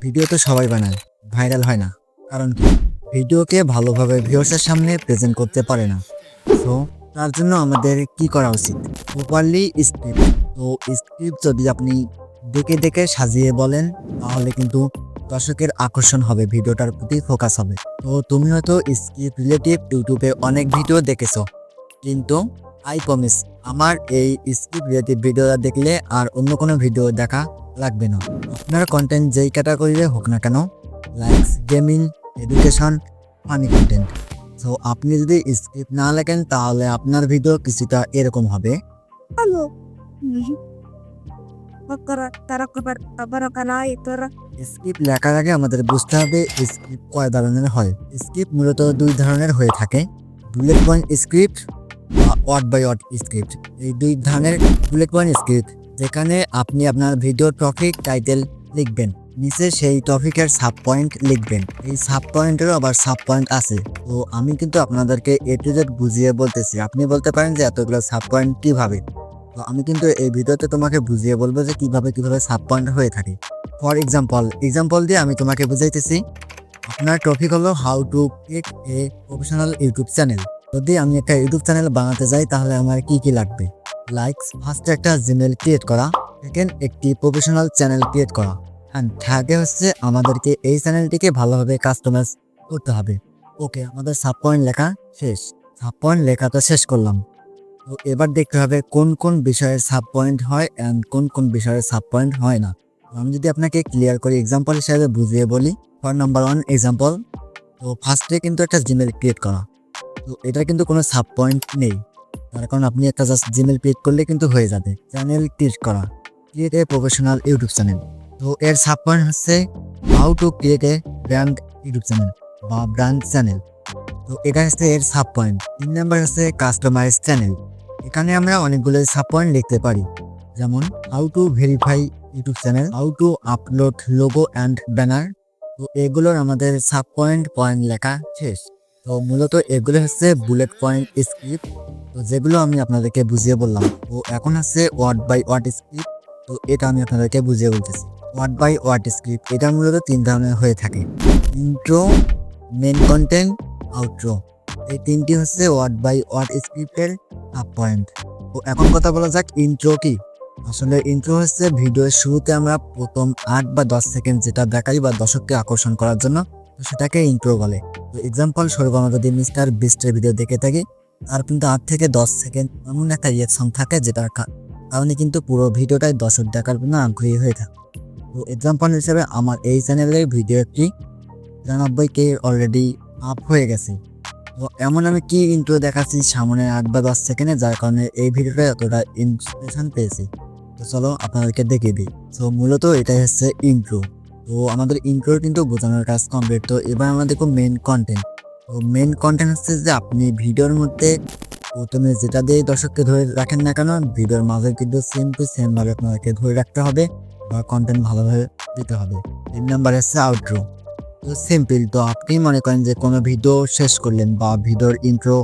Video তো সবাই বানায়, ভাইরাল হয় না। কারণ কি? ভিডিওকে ভালোভাবে ভিউয়ার্সের সামনে প্রেজেন্ট করতে পারে না। সো তার জন্য আমাদের কি করা উচিত? Properly script. তো স্ক্রিপ্ট যদি আপনি দেখে দেখে সাজিয়ে বলেন, তাহলে কিন্তু দর্শকের আকর্ষণ হবে, ভিডিওটার প্রতি ফোকাস হবে। তো তুমি হয়তো স্ক্রিপ্ট রিলেটিভ ইউটিউবে অনেক ভিডিও দেখেছো, কিন্তু আই প্রমিস, আমার এই স্ক্রিপ্ট রিলেটিভ ভিডিওটা দেখলে আর অন্য কোনো ভিডিও দেখা লাগবে না। আপনার কন্টেন্ট যেই ক্যাটাগরিতে হোক না কেন, likes, gaming, education, funny content, so আপনি যদি স্ক্রিপ্ট না লেখেন তাহলে আপনার ভিডিও কিছুটা এরকম হবে। Halo. Taruh kabar itu. Script লেখার আগে আমাদের বুঝতে হবে স্ক্রিপ্ট কয় ধরনের হয়। স্ক্রিপ্ট মূলত দুই ধরনের হয়ে থাকে, বুলেট পয়েন্ট স্ক্রিপ্ট বা ওয়ার্ড বাই ওয়ার্ড স্ক্রিপ্ট। এই দুই ধরনের বুলেট পয়েন্ট স্ক্রিপ্ট, যেখানে আপনি আপনার ভিডিও টপিক টাইটেল লিখবেন, নিচে সেই টপিকের সাব পয়েন্ট লিখবেন। এই সাব পয়েন্টেরও আবার সাব পয়েন্ট আছে। তো আমি কিন্তু আপনাদেরকে এ টু জেড বুঝিয়ে বলতেছি। আপনি বলতে পারেন যে এতগুলো সাব পয়েন্ট কিভাবে? তো আমি কিন্তু এই ভিডিওতে তোমাকে বুঝিয়ে বলবো যে কিভাবে সাব পয়েন্ট হয়ে থাকে। ফর এক্সাম্পল দিয়ে আমি তোমাকে বুঝাইতেছি। আপনার টপিক হলো how to create a professional YouTube channel. যদি আমি একটা ইউটিউব চ্যানেল বানাতে যাই তাহলে আমার কি কি লাগবে? লাইকস, ফার্স্টে একটা জিমেল ক্রিয়েট করা, সেকেন্ড একটি প্রফেশনাল চ্যানেল ক্রিয়েট করা, অ্যান্ড থার্ডে হচ্ছে আমাদেরকে এই চ্যানেলটিকে ভালোভাবে কাস্টমাইজ করতে হবে। ওকে, আমাদের সাব পয়েন্ট লেখা শেষ। সাব পয়েন্ট লেখা তো শেষ করলাম। তো এবার দেখতে হবে কোন কোন বিষয়ের সাব পয়েন্ট হয় অ্যান্ড কোন কোন বিষয়ের সাব পয়েন্ট হয় না। আমি যদি আপনাকে ক্লিয়ার করে এক্সাম্পল হিসাবে বুঝিয়ে বলি, ফর নাম্বার 1 এক্সাম্পল। তো ফার্স্টে কিন্তু একটা জিমেল ক্রিয়েট করা, তো এটা কিন্তু কোনো সাব পয়েন্ট নেই, তার কারণ আপনি একটা জাস্ট জিমেল ক্রিয়েট করলে কিন্তু হয়ে যাবে। চ্যানেল ক্রিয়েট করা, create a professional YouTube channel, তো এর সাব পয়েন্ট হচ্ছে how to create a brand YouTube channel বা ব্র্যান্ড চ্যানেল। তো এটা হচ্ছে এর সাব পয়েন্ট। 3 নাম্বার হচ্ছে কাস্টমাইজ চ্যানেল। এখানে আমরা অনেকগুলো সাব পয়েন্ট লিখতে পারি, যেমন how to verify YouTube channel, how to upload logo and banner. তো এগুলোর আমাদের সাব পয়েন্ট লেখা শেষ। তো মূলত এগুলো হচ্ছে বুলেট পয়েন্ট স্ক্রিপ্ট, তো যেগুলো আমি আপনাদেরকে বুঝিয়ে বললাম। তো এখন হচ্ছে ওয়ার্ড বাই ওয়ার্ড স্ক্রিপ্ট। তো এটা আমি আপনাদেরকে বুঝিয়ে বলতেছি। ওয়ার্ড বাই ওয়ার্ড স্ক্রিপ্ট এটা মূলত 3 ধরনের হয়ে থাকে, ইন্ট্রো, মেন কন্টেন্ট, আউট্রো। এই 3টি হচ্ছে ওয়ার্ড বাই ওয়ার্ড স্ক্রিপ্টের সাব পয়েন্ট। তো এখন কথা বলা যাক ইন্ট্রো কি। আসলে ইন্ট্রো হচ্ছে ভিডিওর শুরুতে আমরা প্রথম 8 বা 10 সেকেন্ড যেটা দেখাই বা দর্শককে আকর্ষণ করার জন্য, তো সেটাকে ইন্ট্রো বলে। তো এক্সাম্পল স্বরূপ আমরা যদি মিস্টার বিস্টের ভিডিও দেখে থাকি, তার কিন্তু 8 থেকে 10 সেকেন্ড এমন একটা রিয়াকশন থাকে যেটার কারণে কিন্তু পুরো ভিডিওটাই দর্শক দেখার জন্য আগ্রহী হয়ে থাকে। তো এক্সাম্পল হিসেবে আমার এই চ্যানেলের ভিডিওটি 93K অলরেডি আপ হয়ে গেছে। তো এমন আমি কি ইন্ট্রো দেখাচ্ছি সামনে 8 বা 10 সেকেন্ডে, যার কারণে এই ভিডিওটা এতটা ইন্সপিরেশন পেয়েছি। তো চলো আপনাদেরকে দেখিয়ে দিই। তো মূলত এটাই হচ্ছে ইন্ট্রো। তো আমাদের ইন্ট্রো কিন্তু বোঝানোর কাজ কমপ্লিট। তো এবার আমরা দেখো মেন কন্টেন্ট। তো মেন কন্টেন্ট হচ্ছে যে আপনি ভিডিওর মধ্যে প্রথমে যেটা দিয়ে দর্শককে ধরে রাখেন না কেন, ভিডিওর মাঝে কিন্তু সেম টু সেম ভাবে আপনাদেরকে ধরে রাখতে হবে বা কন্টেন্ট ভালোভাবে দিতে হবে। 3 নাম্বার হচ্ছে আউটরো। তো সিম্পল, তো আপনি মনে করেন যে কোনো ভিডিও শেষ করলেন বা ভিডিওর ইন্ট্রো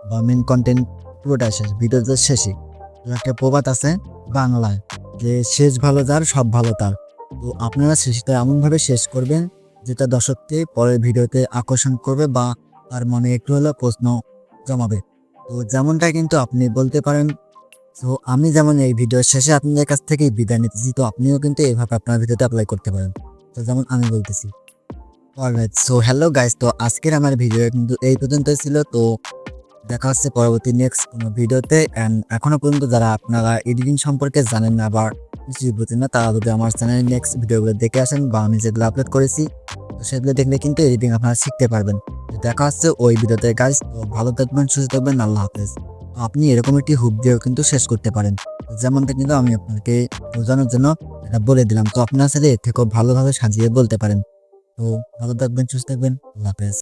বা মেন কন্টেন্ট পুরোটা শেষ, ভিডিওর শেষে তো একটা প্রবাদ আছে বাংলায় যে শেষ ভালো যার সব ভালো তার। তো আপনারা শেষটা এমনভাবে শেষ করবেন যেটা দর্শককে পরের ভিডিওতে আকর্ষণ করবে বা তার মনে একটু হলেও প্রশ্ন জমাবে। তো যেমনটা কিন্তু আপনি বলতে পারেন, তো আমি যেমন এই ভিডিওর শেষে আপনাদের কাছ থেকে বিদায় নিতেছি, তো আপনিও কিন্তু এইভাবে আপনার ভিডিওতে অ্যাপ্লাই করতে পারেন। তো যেমন আমি বলতেছি, অলরাইট, সো হ্যালো গাইস, তো আজকের আমার ভিডিও কিন্তু এই পর্যন্তই ছিল। তো দেখা হচ্ছে পরবর্তী নেক্সট কোনো ভিডিওতে। অ্যান্ড এখনো পর্যন্ত যারা আপনারা এডিটিং সম্পর্কে জানেন না বা কিছুই বুঝেন না, তারা যদি আমার চ্যানেলের নেক্সট ভিডিওগুলো দেখে আসেন বা আমি যেগুলো আপলোড করেছি, তো সেগুলো দেখলে কিন্তু এডিটিং আপনারা শিখতে পারবেন। তো দেখা হচ্ছে ওই ভিডিওতে গাইস। তো ভালো থাকবেন, সুস্থ থাকবেন, আল্লাহ হাফেজ। তো আপনি এরকম একটি হুক দিয়েও কিন্তু শেষ করতে পারেন, যেমনটা কিন্তু আমি আপনাকে বোঝানোর জন্য এটা বলে দিলাম। তো আপনার সাথে এর থেকেও ভালোভাবে সাজিয়ে বলতে পারেন। তো ভালো থাকবেন, সুস্থ থাকবেন, আল্লাহ হাফেজ।